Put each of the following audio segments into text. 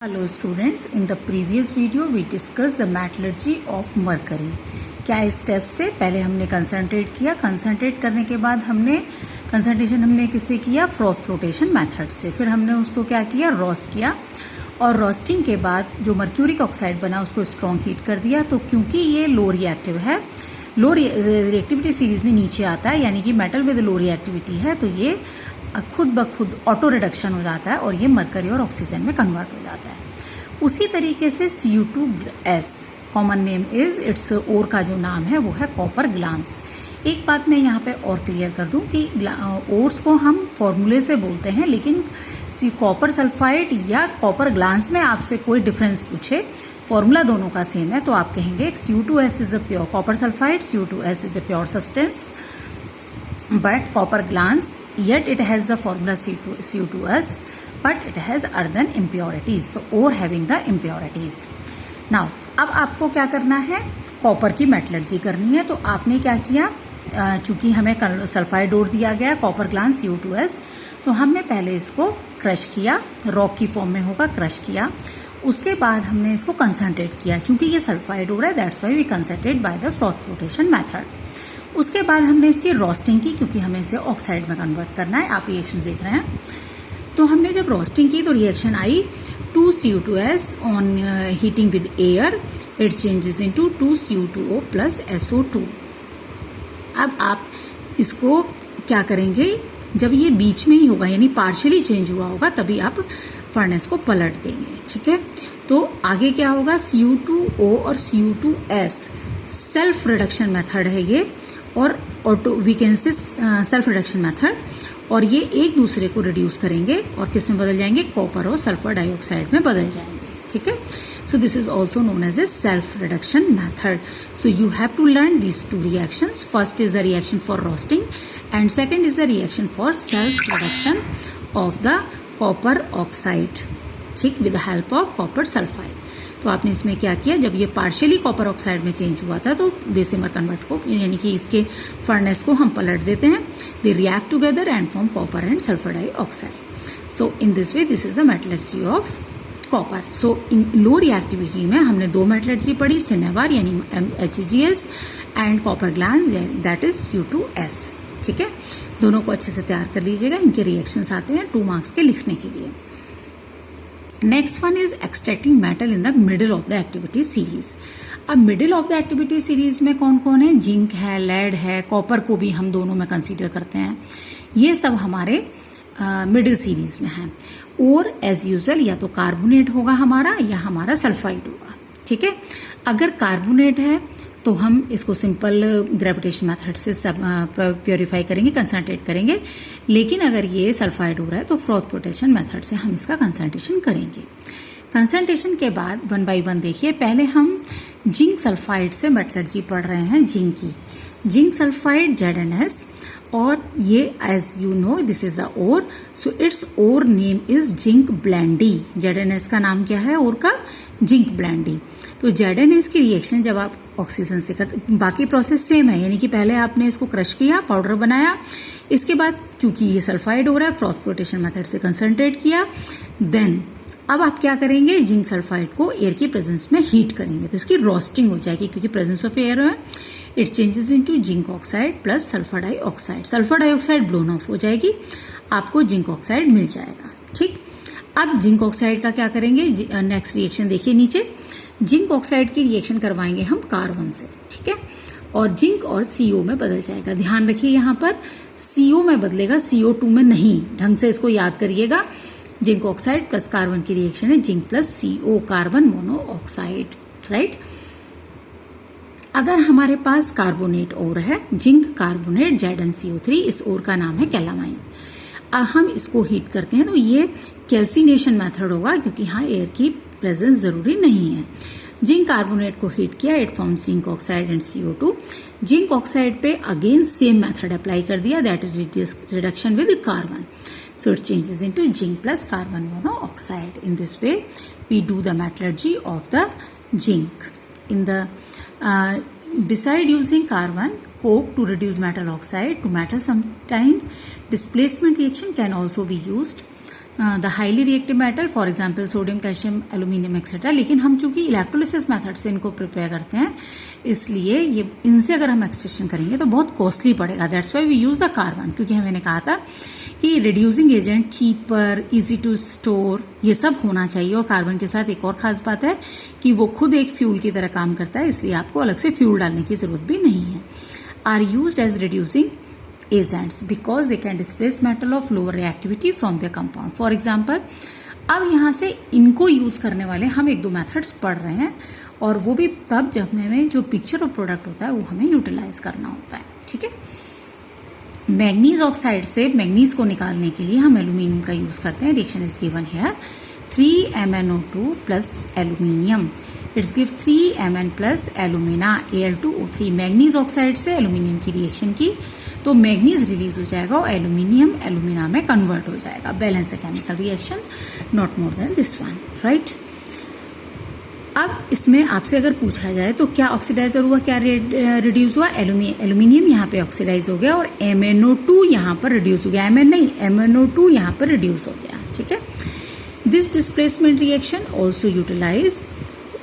Hello students, in the previous video we discussed the metallurgy of mercury. क्या steps थे? पहले हमने concentrate किया, कंसंट्रेट करने के बाद कंसंट्रेशन हमने किससे किया? फ्रॉथ फ्लोटेशन मेथड से. फिर हमने उसको क्या किया? रोस्ट किया और रोस्टिंग के बाद जो मर्क्यूरिक ऑक्साइड बना उसको स्ट्रॉन्ग हीट कर दिया. तो क्योंकि ये लो रिएक्टिव है, लो रिएक्टिविटी सीरीज में नीचे आता है, यानी कि मेटल विद लो रिएक्टिविटी है, तो ये खुद ब खुद ऑटो रिडक्शन हो जाता है और ये मरकरी और ऑक्सीजन में कन्वर्ट हो जाता है. उसी तरीके से Cu2S common name is its ore का जो नाम है वो है कॉपर ग्लांस. एक बात मैं यहाँ पे और क्लियर कर दूं कि ओर्स को हम फॉर्मूले से बोलते हैं, लेकिन कॉपर सल्फाइड या कॉपर ग्लांस में आपसे कोई डिफरेंस पूछे, फॉर्मूला दोनों का सेम है, तो आप कहेंगे Cu2S is a pure copper sulphide, Cu2S is a pure substance, but copper glance, yet it has the formula Cu2S, but it has earthen impurities, so ore having the impurities. Now अब आपको क्या करना है? Copper की metallurgy करनी है. तो आपने क्या किया? चूंकि हमें सल्फाइड ओर दिया गया कॉपर ग्लांस Cu2S, तो हमने पहले इसको क्रश किया, रॉक की फॉर्म में होगा, क्रश किया. उसके बाद हमने इसको कंसंट्रेट किया. चूंकि ये सल्फाइड ओर है, that's why we concentrate by the froth flotation method. उसके बाद हमने इसकी रोस्टिंग की, क्योंकि हमें इसे ऑक्साइड में कन्वर्ट करना है. आप रिएक्शन देख रहे हैं. तो हमने जब रोस्टिंग की तो reaction I 2Cu2S on heating with air, it changes into 2Cu2O plus SO2. अब आप इसको क्या करेंगे? जब ये बीच में ही होगा, यानी पार्शियली चेंज हुआ होगा, तभी आप फर्नेस को पलट देंगे. ठीक है. तो आगे क्या होगा? Cu2O और Cu2S सेल्फ रिडक्शन मेथड है ये, और auto we can say self reduction method, और ये एक दूसरे को रिड्यूस करेंगे और किस में बदल जाएंगे? कॉपर और सल्फर डाइऑक्साइड में बदल जाएंगे. ठीक है. So this is also known as a self reduction method. So you have to learn these two reactions. First is the reaction for roasting and second is the reaction for self reduction of the copper oxide, ठीक, with the help of copper sulphide. तो आपने इसमें क्या किया? जब ये partially copper oxide में change हुआ था, तो बेसिमर कन्वर्ट को, यानी कि इसके फर्नेस को हम पलट देते हैं. They react together and form copper and sulphur dioxide. So in this way this is the metallurgy of copper. So in low reactivity में हमने दो मेटलर्जी पढ़ी, सिनेवार यानी HGS and copper glance that is Cu2S. ठीक है. दोनों को अच्छे से तैयार कर लीजिएगा. इनके रिएक्शंस आते हैं 2 मार्क्स के लिखने के लिए. Next one is extracting metal in the middle of the activity series. अब middle of the activity series में कौन कौन है? जिंक है, लेड है, कॉपर को भी हम दोनों में कंसीडर करते हैं. ये सब हमारे मिडिल सीरीज में है. और एज यूजुअल या तो कार्बोनेट होगा हमारा या हमारा सल्फाइड होगा. ठीक है. अगर कार्बोनेट है तो हम इसको सिंपल ग्रेविटेशन मेथड से प्योरीफाई करेंगे, कंसंट्रेट करेंगे. लेकिन अगर ये सल्फाइड हो रहा है तो फ्रॉथ फ्लोटेशन मेथड से हम इसका कंसंट्रेशन करेंगे. कंसंट्रेशन के बाद 1 बाय 1 देखिए. पहले हम जिंक सल्फाइड से मेटलर्जी पढ़ रहे हैं, जिंक की. जिंक सल्फाइड ZnS, और ये as you know this is the ore, so its ore name is zinc blende. ZnS का नाम क्या है ओर का? Zinc blende. तो ZnS की रिएक्शन जब आप ऑक्सीजन से करते, बाकी प्रोसेस सेम है, यानी कि पहले आपने इसको क्रश किया, पाउडर बनाया. इसके बाद चूंकि ये सल्फाइड हो रहा है, फ्रॉथ फ्लोटेशन मेथड से कंसंट्रेट किया. देन अब आप क्या करेंगे? जिंक सल्फाइड को एयर की प्रेजेंस में हीट करेंगे, तो इसकी रोस्टिंग हो जाएगी, क्योंकि प्रेजेंस ऑफ एयर है. It changes into zinc oxide plus sulphur dioxide. Sulphur dioxide blown of हो जाएगी, आपको जिंक ऑक्साइड मिल जाएगा. ठीक. अब जिंक ऑक्साइड का क्या करेंगे? नेक्स्ट रिएक्शन देखिए नीचे. जिंक ऑक्साइड की रिएक्शन करवाएंगे हम कार्बन से. ठीक है. और जिंक और CO में बदल जाएगा. ध्यान रखिए यहाँ पर CO में बदलेगा, CO2 में नहीं. ढंग से इसको याद करिएगा. जिंक ऑक्साइड प्लस कार्बन की रिएक्शन है zinc plus CO, carbon monoxide. Right. अगर हमारे पास कार्बोनेट और है, जिंक कार्बोनेट ZnCO3, इस और का नाम है कैलामाइन. हम इसको हीट करते हैं तो ये कैल्सिनेशन मेथड होगा, क्योंकि यहाँ एयर की प्रेजेंस जरूरी नहीं है. जिंक कार्बोनेट को हीट किया, it forms zinc oxide and CO2. Zinc oxide पे अगेन सेम मेथड अप्लाई कर दिया, that is reduction with carbon. So it changes into zinc plus carbon monoxide. In this way, we do the metallurgy of the zinc. In the beside using carbon, coke to reduce metal oxide to metal, sometimes displacement reaction can also be used. The highly reactive metal, for example sodium, calcium, aluminium etcetera. लेकिन हम चूंकि electrolysis method से इनको prepare करते हैं, इसलिए ये इनसे अगर हम एक्सट्रैक्शन करेंगे तो बहुत कॉस्टली पड़ेगा। That's why we use the carbon, क्योंकि मैंने कहा था कि reducing agent, cheaper, easy to store, ये सब होना चाहिए। और कार्बन के साथ एक और खास बात है कि वो खुद एक फ्यूल की तरह काम करता है, इसलिए आपको अलग से फ्यूल डालने की जरूरत भी नहीं है। Are used as reducing agents because they can displace metal of lower reactivity from their compound. For example, अब यहाँ से इनको यूज करने वाले हम एक दो मेथड्स पढ़ रहे हैं, और वो भी तब जब हमें जो पिक्चर ऑफ प्रोडक्ट होता है वो हमें यूटिलाइज करना होता है। ठीक है, मैग्नीज ऑक्साइड से मैग्नीज को निकालने के लिए हम एल्यूमिनियम का यूज करते हैं। Reaction is given here 3MnO2 plus aluminium, it's give 3Mn plus alumina Al2O3। Manganese oxide से एल्यूमिनियम की रिएक्शन की तो मैग्नीज रिलीज हो जाएगा और एल्यूमिनियम एल्यूमिना में कन्वर्ट हो जाएगा। Balance the chemical reaction, not more than this one, right. अब इसमें आपसे अगर पूछा जाए तो क्या ऑक्सीडाइजर हुआ, क्या रिड्यूस हुआ? एल्यूमिनियम यहाँ पे ऑक्सीडाइज हो गया और MnO2 यहाँ पर रिड्यूस हो गया। Mn नहीं, MnO2 यहाँ पर रिड्यूस हो गया। ठीक है, this displacement reaction also utilise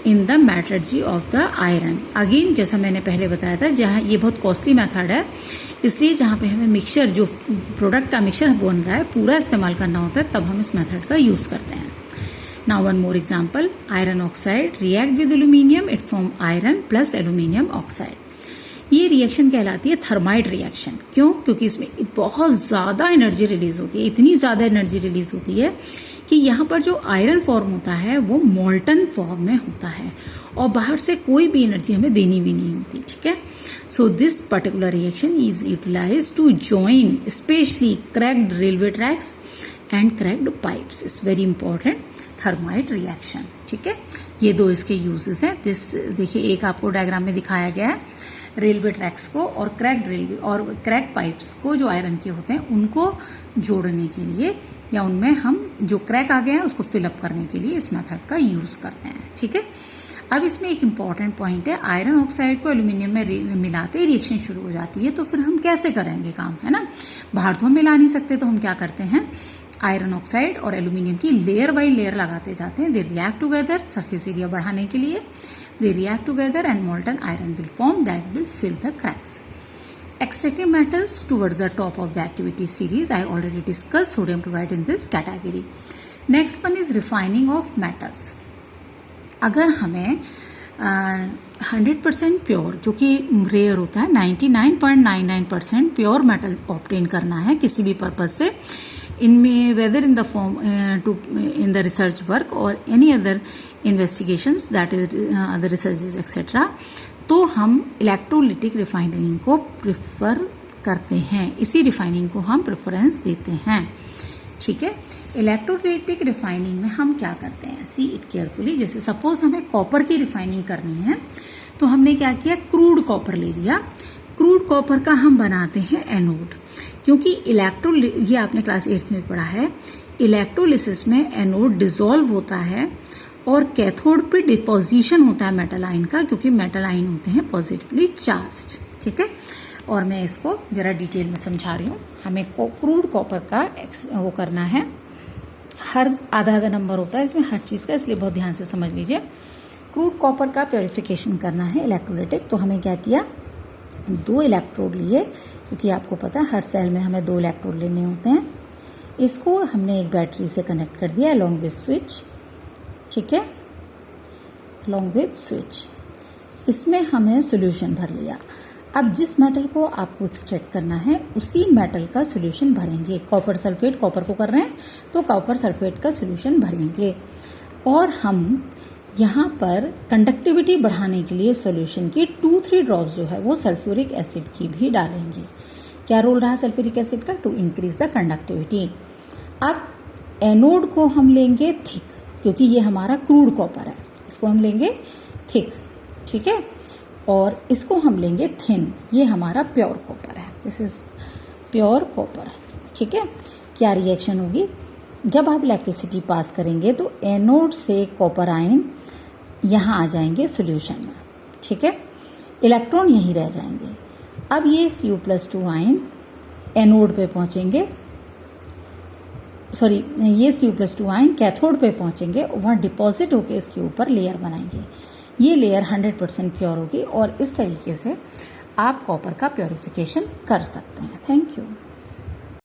in the metallurgy of the iron. Again जैसा मैंने पहले बताया था, जहाँ ये बहुत कॉस्टली मेथड है, इसलिए जहाँ पे हमें मिक्सचर, जो प्रोडक्ट का मिक्सचर बन रहा है, पूरा इस्तेमाल करना होता है, तब हम इस मेथड का यूज करते हैं। Now one more example, iron oxide react with aluminium, it form iron plus aluminium oxide. ये रिएक्शन कहलाती है थर्माइट रिएक्शन। क्यों? क्योंकि इसमें बहुत ज्यादा एनर्जी रिलीज होती है, इतनी ज्यादा एनर्जी रिलीज होती है कि यहाँ पर जो आयरन फॉर्म होता है वो मोल्टन फॉर्म में होता है और बाहर से कोई भी एनर्जी हमें देनी भी नहीं होती। ठीक है, so this particular reaction is utilised to join specially cracked railway tracks and cracked pipes. It's very important thermite reaction. ठीक है, ये दो इसके यूजेस हैं। दिस देखिए, एक आपको डायग्राम में दिखाया गया है, रेलवे ट्रैक्स को और क्रैक्ड रेलवे और क्रैक पाइप्स को जो आयरन के होते हैं उनको जोड़ने के लिए, या उनमें हम जो क्रैक आ गए हैं उसको फिलअप करने के लिए इस मेथड का यूज करते हैं। ठीक है, अब इसमें एक इम्पॉर्टेंट पॉइंट है, आयरन ऑक्साइड को एल्यूमिनियम में मिलाते ही रिएक्शन शुरू हो जाती है, तो फिर हम कैसे करेंगे काम, है ना। बाहर तो हम मिला नहीं सकते, तो हम क्या करते हैं, आयरन ऑक्साइड और एल्यूमिनियम की लेयर बाय लेयर लगाते जाते हैं। They react together, surface area बढ़ाने के लिए they react together and molten iron will form that will fill the cracks. Extractive metals towards the top of the activity series, I already discussed sodium chloride in this category. Next one is refining of metals. अगर हमें 100% pure, जो कि rare होता है, 99.99% pure metal obtain करना है किसी भी पर्पज से, इनमें whether in the form in the research work और any other investigations, that is other researches etcetera, तो हम इलेक्ट्रोलिटिक रिफाइनिंग को प्रिफर करते हैं। इसी रिफाइनिंग को हम प्रेफरेंस देते हैं। ठीक है, इलेक्ट्रोलिटिक रिफाइनिंग में हम क्या करते हैं, सी इट केयरफुली। जैसे सपोज हमें कॉपर की रिफाइनिंग करनी है, तो हमने क्या किया, क्रूड कॉपर ले लिया। क्रूड कॉपर का हम बनाते हैं एनोड, क्योंकि ये आपने क्लास 8th में पढ़ा है, इलेक्ट्रोलिसिस में एनोड डिसॉल्व होता है और कैथोड पे डिपोजिशन होता है मेटल आयन का, क्योंकि मेटल आयन होते हैं पॉजिटिवली चार्ज्ड। ठीक है, और मैं इसको जरा डिटेल में समझा रही हूँ। हमें क्रूड कॉपर का वो करना है, हर आधा आधा नंबर होता है इसमें हर चीज़ का, इसलिए बहुत ध्यान से समझ लीजिए। क्रूड कॉपर का प्योरिफिकेशन करना है इलेक्ट्रोलिटिक, तो हमें क्या किया, 2 इलेक्ट्रोड लिए, क्योंकि आपको पता है हर सेल में हमें 2 इलेक्ट्रोड लेने होते हैं। इसको हमने एक बैटरी से कनेक्ट कर दिया अलॉन्ग विद स्विच। ठीक है, अलॉन्ग विद स्विच, इसमें हमें सॉल्यूशन भर लिया। अब जिस मेटल को आपको एक्सट्रैक्ट करना है उसी मेटल का सॉल्यूशन भरेंगे। कॉपर सल्फेट, कॉपर को कर रहे हैं तो कॉपर सल्फेट का सॉल्यूशन भरेंगे, और हम यहाँ पर कंडक्टिविटी बढ़ाने के लिए सॉल्यूशन की 2-3 ड्रॉप्स जो है वो सल्फ्यूरिक एसिड की भी डालेंगे। क्या रोल रहा है सल्फ्यूरिक एसिड का, टू इंक्रीज द कंडक्टिविटी। अब एनोड को हम लेंगे थिक, क्योंकि ये हमारा क्रूड कॉपर है, इसको हम लेंगे थिक। ठीक है, और इसको हम लेंगे थिन, ये हमारा प्योर कॉपर है, दिस इज प्योर कॉपर। ठीक है, क्या रिएक्शन होगी, जब आप इलेक्ट्रिसिटी पास करेंगे तो एनोड से कॉपर आयन यहाँ आ जाएंगे सॉल्यूशन में। ठीक है, इलेक्ट्रॉन यहीं रह जाएंगे। अब ये Cu+2 आयन एनोड पे पहुंचेंगे सॉरी ये Cu+2 आयन कैथोड पे पहुंचेंगे, वहाँ डिपॉजिट होकर इसके ऊपर लेयर बनाएंगे। ये लेयर 100% प्योर होगी और इस तरीके से आप कॉपर का प्योरिफिकेशन कर सकते हैं। Thank you.